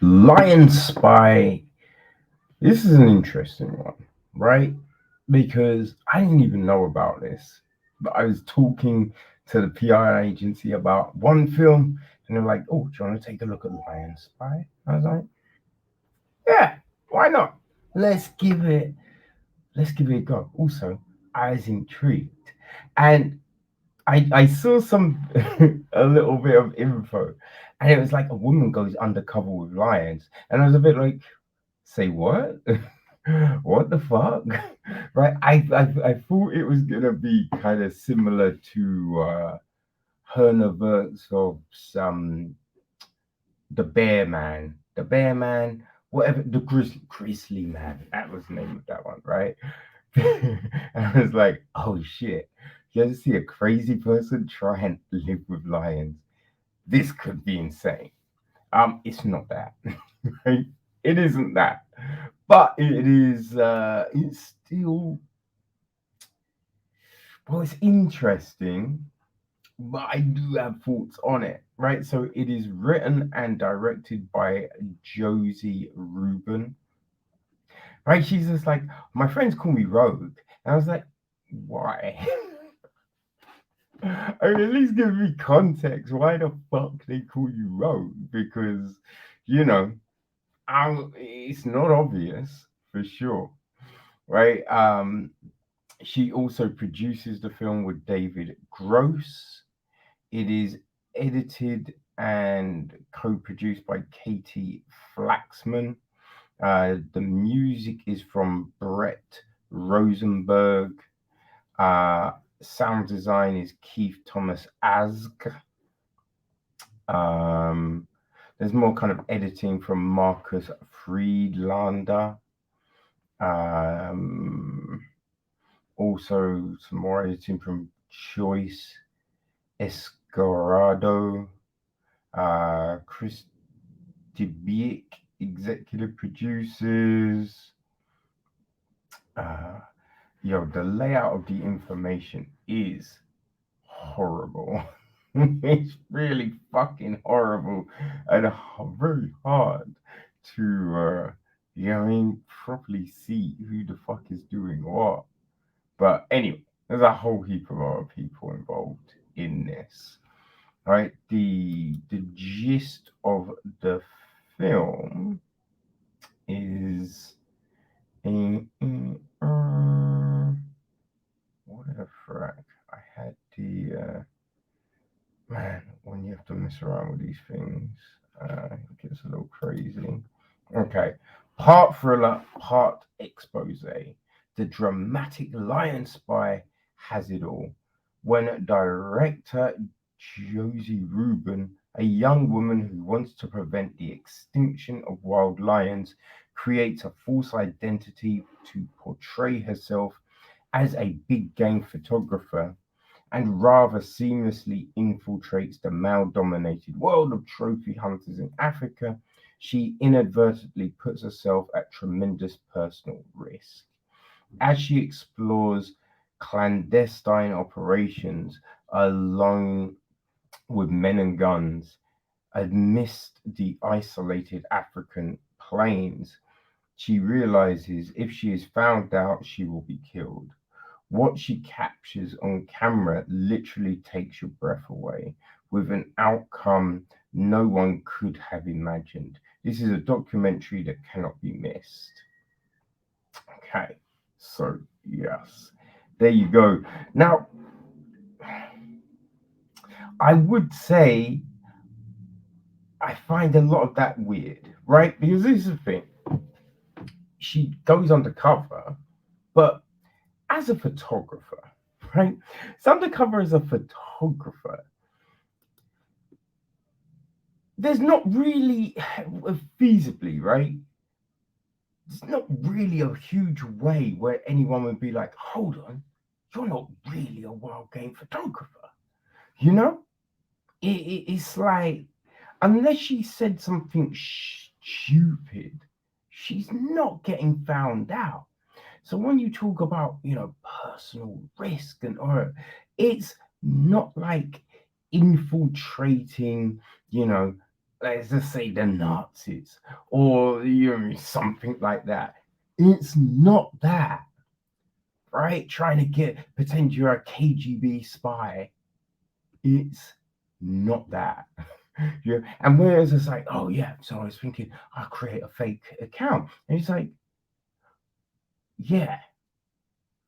Lion Spy. This is an interesting one, right? Because I didn't even know about this, but I was talking to the PR agency about one film, and they're like, "Oh, do you want to take a look at Lion Spy?" I was like, "Yeah, why not? Let's give it, let's give it a go." Also, I was intrigued, and I saw some a little bit of info, and it was like a woman goes undercover with lions, and I was a bit like, say what? What the fuck? Right? I thought it was gonna be kind of similar to Herna of some the Bear Man, whatever the Grizzly Man. That was the name of that one, right? And I was like, oh shit! You ever see a crazy person try and live with lions? This could be insane. It's not that, right? It isn't that, but it is. It's still well. It's interesting, but I do have thoughts on it, right? So it is written and directed by Josie Rubin, right? She's just like my friends call me Rogue, and I was like, why? I mean, at least give me context. Why the fuck they call you Rogue? Because you know, it's not obvious for sure, right? She also produces the film with David Gross. It is edited and co-produced by Katie Flaxman. The music is from Brett Rosenberg. Sound design is Keith Thomas Ask. Um, there's more kind of editing from Marcus Friedlander. Um, Also, some more editing from Choice Escorado. Chris Dibiek, executive producers. Uh, the layout of the information is horrible. It's really fucking horrible and very hard to, I mean, properly see who the fuck is doing what. But anyway, there's a whole heap of other people involved in this. Right? The gist of the film is what the frack? I had the man when you have to mess around with these things, it gets a little crazy. Okay, part thriller, part expose. The dramatic Lion Spy has it all. When director Josie Rubin, a young woman who wants to prevent the extinction of wild lions, creates a false identity to portray herself as a big game photographer and rather seamlessly infiltrates the male dominated world of trophy hunters in Africa, she inadvertently puts herself at tremendous personal risk. As she explores clandestine operations alone with men and guns amidst the isolated African plains, she realizes if she is found out, she will be killed. What she captures on camera literally takes your breath away with an outcome no one could have imagined. This is a documentary that cannot be missed. Okay, so yes, there you go. Now, I would say I find a lot of that weird, right? Because this is the thing, she goes undercover, but as a photographer, right? It's undercover as a photographer. There's not really feasibly, right? There's not really a huge way where anyone would be like, hold on, you're not really a wild game photographer. You know? It's like, unless she said something stupid, she's not getting found out. So when you talk about, personal risk and or it's not like infiltrating, you know, let's just say the Nazis or something like that. It's not that, right? Trying to pretend you're a KGB spy. It's not that. Yeah. And whereas it's like, oh yeah, so I was thinking I'll create a fake account. And it's like, yeah,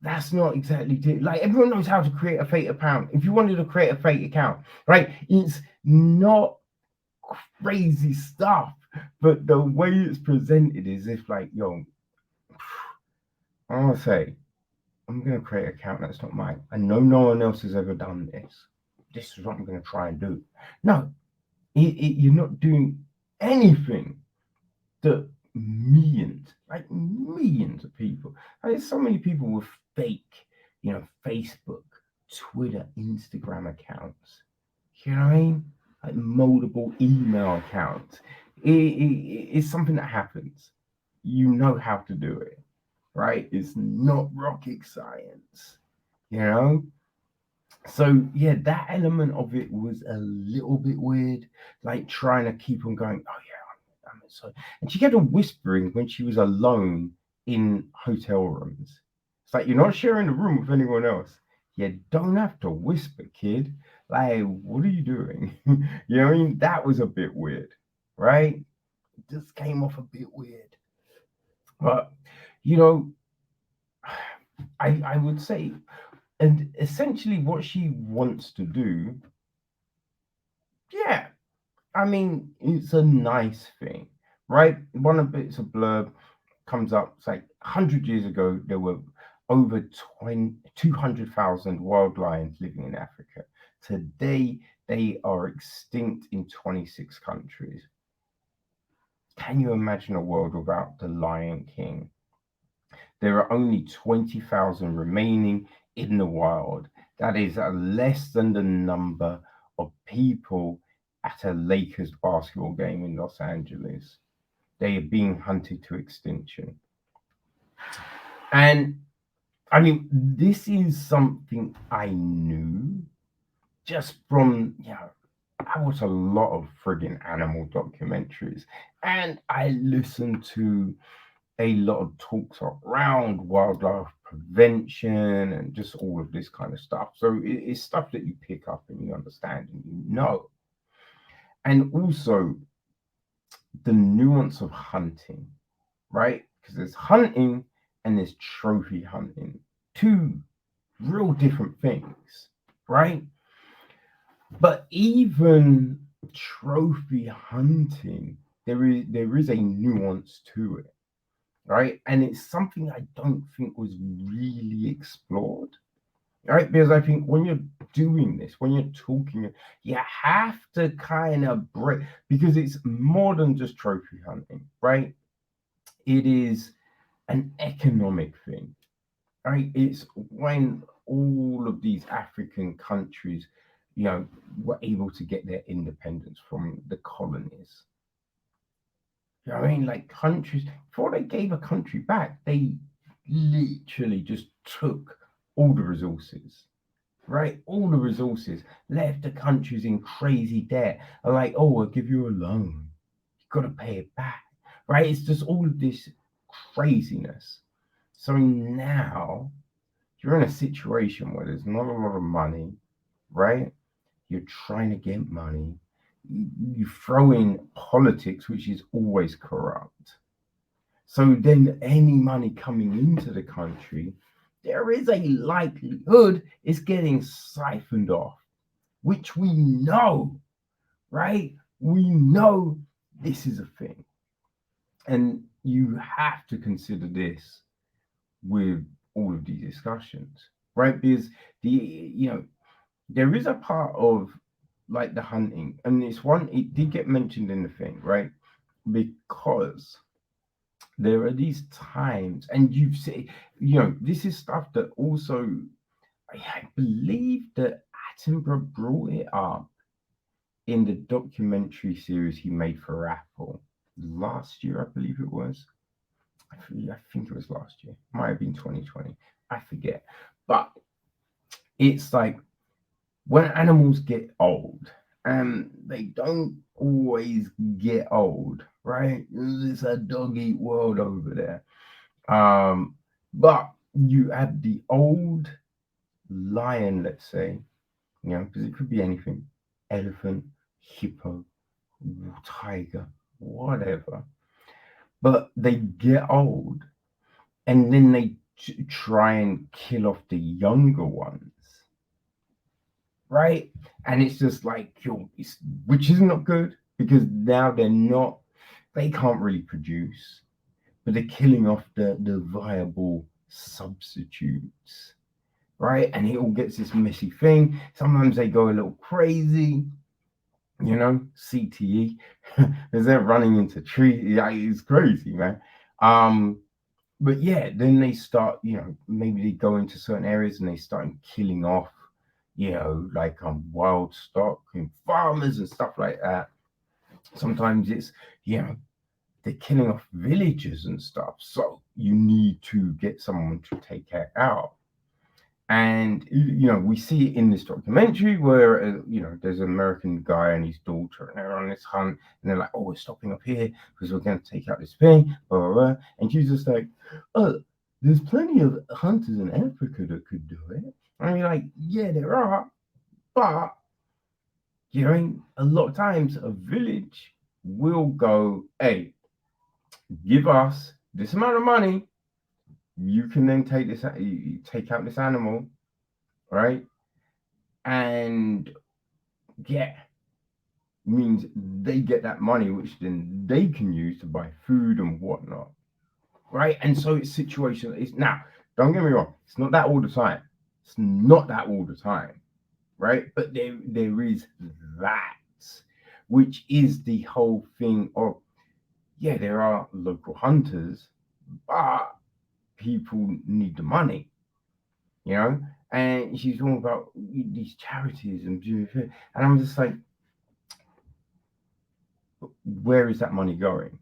that's not exactly like everyone knows how to create a fake account. If you wanted to create a fake account, right? It's not crazy stuff, but the way it's presented is if like, yo, I want to say, I'm gonna create an account that's not mine. I know no one else has ever done this. This is what I'm gonna try and do. No, you're not doing anything that millions of people. There's so many people with fake, Facebook, Twitter, Instagram accounts. You know what I mean? Like multiple email accounts. It's something that happens. You know how to do it, right? It's not rocket science, you know? So yeah, that element of it was a little bit weird, like trying to keep on going, oh yeah, I'm so, and she kept on whispering when she was alone in hotel rooms. It's like you're not sharing a room with anyone else. You don't have to whisper, kid. Like, what are you doing? You know what I mean? That was a bit weird, right? It just came off a bit weird. But you know, I would say, and essentially what she wants to do, yeah, I mean, it's a nice thing, right? One of it's a blurb comes up. It's like 100 years ago, there were over 200,000 wild lions living in Africa. Today, they are extinct in 26 countries. Can you imagine a world without the Lion King? There are only 20,000 remaining in the wild. That is less than the number of people at a Lakers basketball game in Los Angeles. They are being hunted to extinction. And I mean, this is something I knew just from, I watch a lot of friggin' animal documentaries and I listen to a lot of talks around wildlife prevention and just all of this kind of stuff. So it's stuff that you pick up and you understand and you know. And also the nuance of hunting, right? Because there's hunting and there's trophy hunting, two real different things, right? But even trophy hunting, there is a nuance to it, right? And it's something I don't think was really explored, right? Because I think when you're doing this, when you're talking, you have to kind of break, because it's more than just trophy hunting, right? It is an economic thing, right? It's when all of these African countries, were able to get their independence from the colonies. You know what I mean? Like countries, before they gave a country back, they literally just took all the resources, right? All the resources, left the countries in crazy debt. Are like, oh, I'll give you a loan. You've got to pay it back, right? It's just all of this craziness. So now you're in a situation where there's not a lot of money, right? You're trying to get money. You throw in politics, which is always corrupt. So then any money coming into the country, there is a likelihood it's getting siphoned off, which we know, right? We know this is a thing. And you have to consider this with all of these discussions, right? Because there is a part of like the hunting, and it did get mentioned in the thing, right? Because there are these times, and you've seen, this is stuff that also I believe that Attenborough brought it up in the documentary series he made for Apple last year, I believe it was. I think it was last year. Might have been 2020. I forget. But it's like when animals get old and they don't always get old, right? It's a dog eat world over there. But you have the old lion, let's say, because it could be anything, elephant, hippo, tiger, whatever. But they get old, and then they try and kill off the younger ones, right? And it's just like, which is not good because now they can't really produce, but they're killing off the viable substitutes, right? And it all gets this messy thing. Sometimes they go a little crazy, CTE, as they're running into trees. Yeah, it's crazy, man. But yeah, then they start, maybe they go into certain areas and they start killing off, like wild stock and farmers and stuff like that. Sometimes it's, they're killing off villages and stuff. So you need to get someone to take it out. And we see it in this documentary where there's an American guy and his daughter, and they're on this hunt, and they're like, "Oh, we're stopping up here because we're going to take out this thing." Blah, blah, blah. And she's just like, "Oh, there's plenty of hunters in Africa that could do it." And you're like, "Yeah, there are, but a lot of times a village will go, hey, give us this amount of money. You can then take out this animal, right? And yeah, means they get that money, which then they can use to buy food and whatnot, right? And so it's situational. It's now, don't get me wrong, it's not that all the time. It's not that all the time, right? But there is that, which is the whole thing of, yeah, there are local hunters, but people need the money, And she's talking about these charities and I'm just like, where is that money going?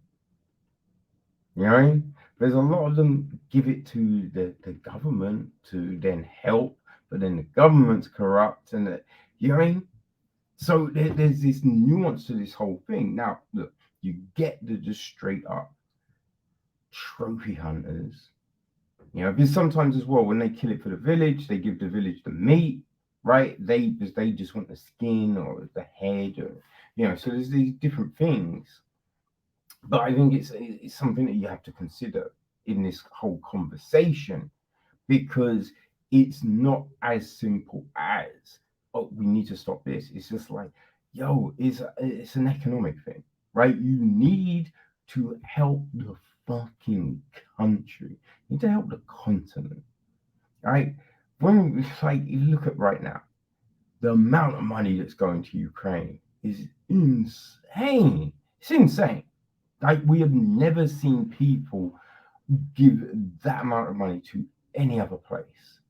There's a lot of them give it to the government to then help, but then the government's corrupt, and so there's this nuance to this whole thing. Now, look, you get the just straight up trophy hunters, because sometimes as well when they kill it for the village, they give the village the meat, right? They just want the skin or the head, or so there's these different things. But I think it's something that you have to consider in this whole conversation, because it's not as simple as, oh, we need to stop this. It's just like, it's an economic thing, right? You need to help the fucking country. You need to help the continent, right? When it's like, you look at right now, the amount of money that's going to Ukraine is insane. It's insane. Like, we have never seen people give that amount of money to any other place.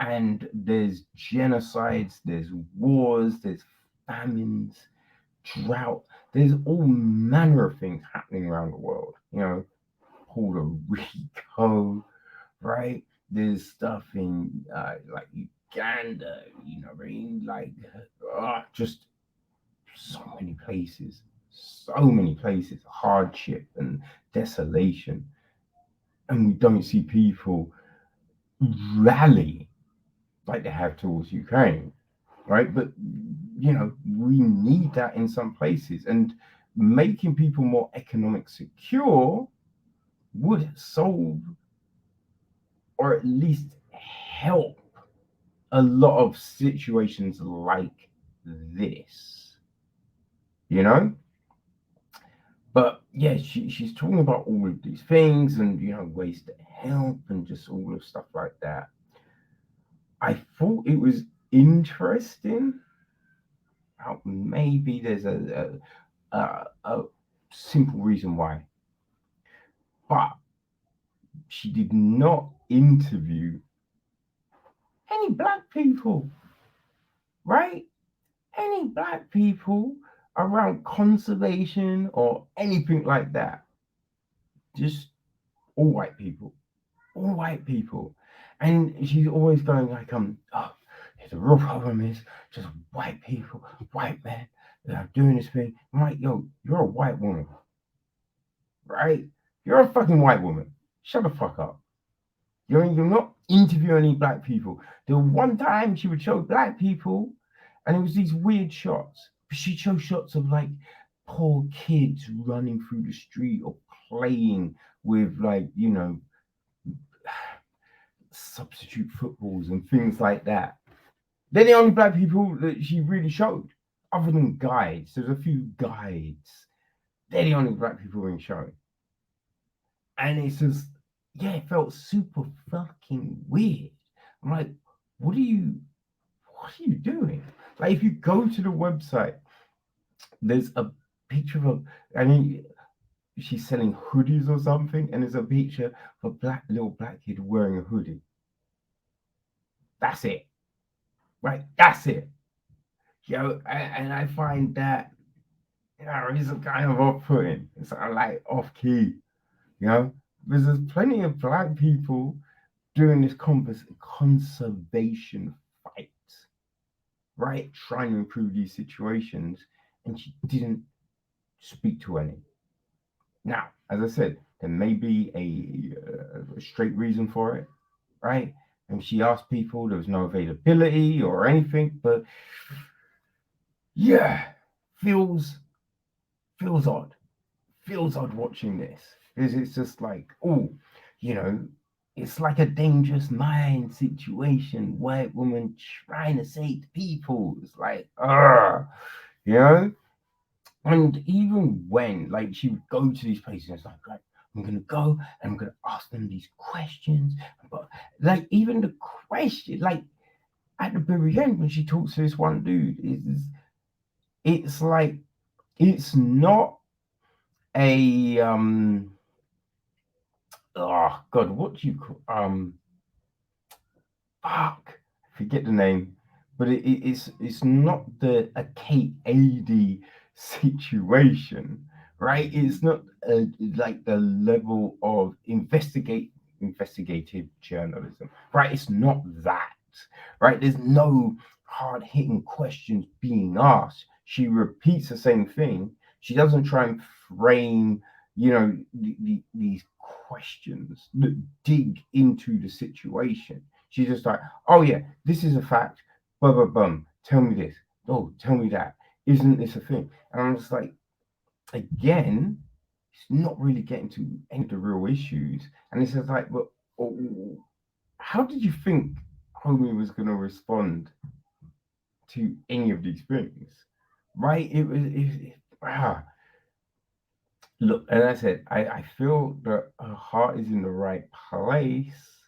And there's genocides, there's wars, there's famines, drought. There's all manner of things happening around the world. Puerto Rico, right? There's stuff in like Uganda, like just so many places, hardship and desolation, and we don't see people rally like they have towards Ukraine, right? But we need that in some places, and making people more economic secure would solve, or at least help, a lot of situations like this, But yeah, she's talking about all of these things and ways to help and just all of stuff like that. I thought it was interesting how maybe there's a simple reason why, but she did not interview any black people, right? Any black people around conservation or anything like that. Just all white people. All white people. And she's always going like, the real problem is just white people, white men. doing this thing. I'm like, yo, you're a white woman, right? You're a fucking white woman. Shut the fuck up. You're not interviewing any black people. The one time she would show black people, and it was these weird shots. She'd show shots of like poor kids running through the street or playing with like, substitute footballs and things like that. They're the only black people that she really showed, other than guides. There's a few guides. They're the only black people being shown. And it's just, yeah, it felt super fucking weird. I'm like, what are you doing? Like, if you go to the website, there's a picture of she's selling hoodies or something, and there's a picture of a little black kid wearing a hoodie. That's it. Right? That's it. And I find that, it's kind of off-putting. It's like off-key, because there's plenty of black people doing this conservation fight, right? Trying to improve these situations, and she didn't speak to any. Now, as I said, there may be a straight reason for it, right? And she asked people, there was no availability or anything, but yeah, feels odd. Feels odd watching this. It's just like, it's like a dangerous mind situation. White woman trying to save people. It's like, you know. And even when, like, she would go to these places, it's like, I'm gonna go and I'm gonna ask them these questions. But like, even the question, like at the very end when she talks to this one dude, it's like, it's not a oh god, what do you call fuck, forget the name, but it's not a KAD situation, right? It's not like the level of investigative journalism, right? It's not that, right? There's no hard hitting questions being asked. She repeats the same thing. She doesn't try and frame, these questions that dig into the situation. She's just like, oh yeah, this is a fact. Blah blah blah. Tell me this. Oh, tell me that. Isn't this a thing? And I'm just like, again, it's not really getting to any of the real issues. And it's just like, but how did you think Homie was going to respond to any of these things? Right? Look, and I said, I feel that her heart is in the right place,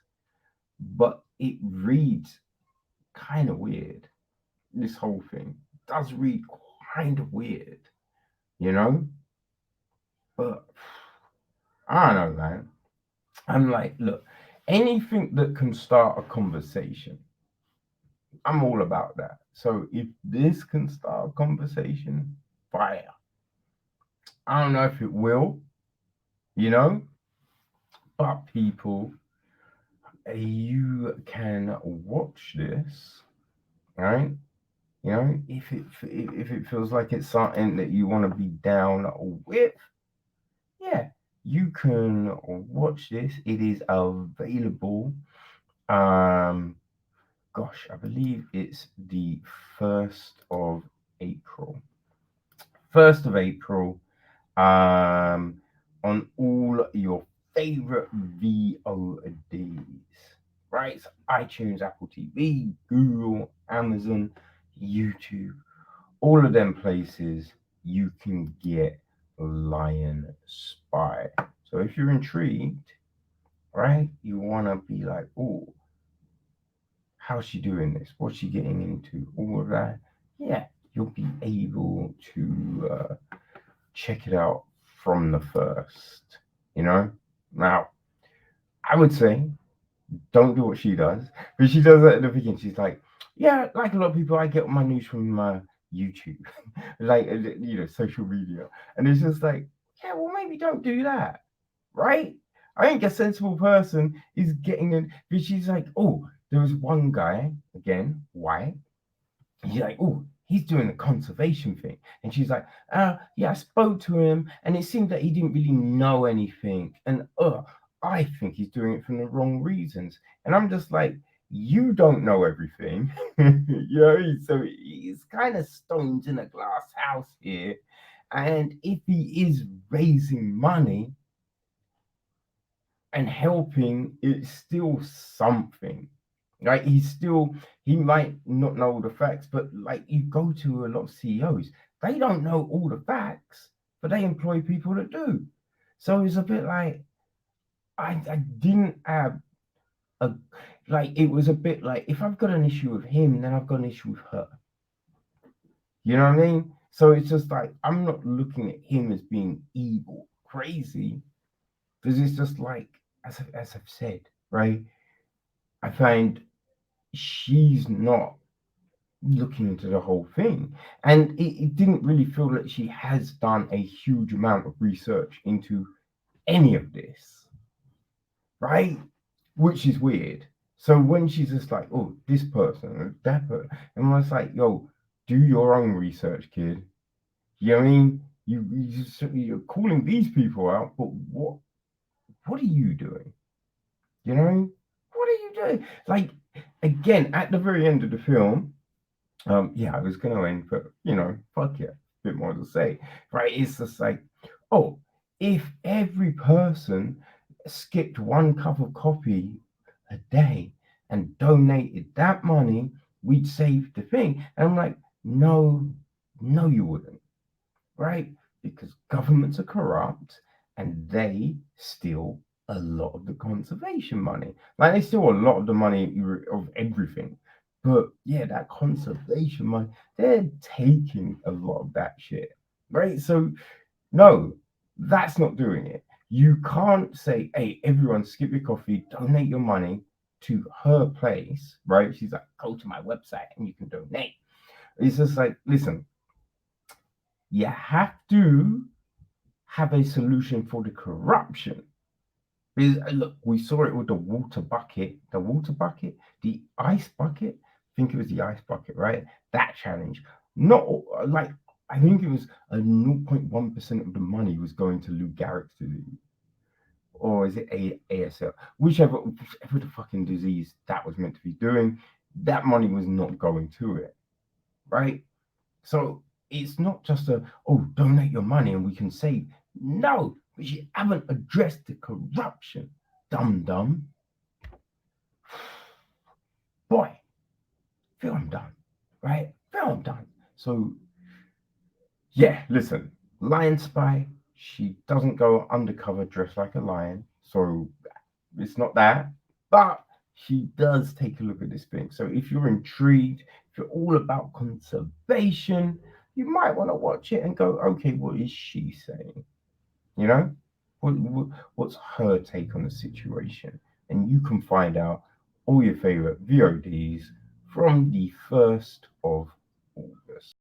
but it reads kind of weird. This whole thing does read kind of weird, you know? But I don't know, man. I'm like, look, anything that can start a conversation, I'm all about that. So if this can start a conversation, fire. I don't know if it will, you know, but people, you can watch this, right? If it feels like it's something that you want to be down with, yeah, you can watch this. It is available. Gosh, I believe it's the 1st of April. 1st of April, on all your favorite VODs, right? So iTunes, Apple TV, Google, Amazon, YouTube, all of them places you can get Lion Spy. So if you're intrigued, right, you want to be like, oh, how's she doing this? What's she getting into? All of that. Yeah, you'll be able to check it out from the first. Now, I would say don't do what she does, but she does that at the beginning. She's like, yeah, like a lot of people, I get my news from YouTube, like social media, and it's just like, yeah, well, maybe don't do that, right? I think a sensible person is getting in, but she's like, oh, there was one guy, again, white. He's like, oh, he's doing the conservation thing. And she's like, yeah, I spoke to him and it seemed that he didn't really know anything. And I think he's doing it for the wrong reasons. And I'm just like, you don't know everything. So he's kind of stones in a glass house here. And if he is raising money and helping, it's still something. Like he might not know all the facts, but like you go to a lot of CEOs, they don't know all the facts, but they employ people that do. So it's a bit like I didn't have a like it was a bit like if I've got an issue with him, then I've got an issue with her. You know what I mean? So it's just like I'm not looking at him as being evil, crazy, because it's just like as I've said, right? I find she's not looking into the whole thing, and it didn't really feel that she has done a huge amount of research into any of this, right? Which is weird. So when she's just like, oh, this person, that person, and I was like, yo, do your own research, kid. You know what I mean? You're calling these people out, but what are you doing? You know, what are you doing? Like again, at the very end of the film, yeah, I was gonna end, but fuck yeah, a bit more to say, right? It's just like, oh, if every person skipped one cup of coffee a day and donated that money, we'd save the thing. And I'm like, no, no, you wouldn't, right? Because governments are corrupt and they steal a lot of the conservation money. Like they steal a lot of the money of everything. But yeah, that conservation money, they're taking a lot of that shit, right? So no, that's not doing it. You can't say, hey, everyone, skip your coffee, donate your money to her place, right? She's like, go to my website and you can donate. It's just like, listen, you have to have a solution for the corruption. Because look, we saw it with the water bucket, the ice bucket. I think it was the ice bucket, right? That challenge. Not like I think it was a 0.1% of the money was going to Lou Gehrig's disease, or is it ASL? Whichever the fucking disease that was meant to be doing, that money was not going to it, right? So it's not just donate your money and we can save. No, because you haven't addressed the corruption, dum. Boy, feel I'm done, right? Feel I'm done. So yeah, listen, Lion Spy, she doesn't go undercover dressed like a lion, so it's not that, but she does take a look at this thing. So if you're intrigued, if you're all about conservation, you might want to watch it and go, okay, what is she saying? You know, what's her take on the situation? And you can find out all your favorite VODs from the 1st of August.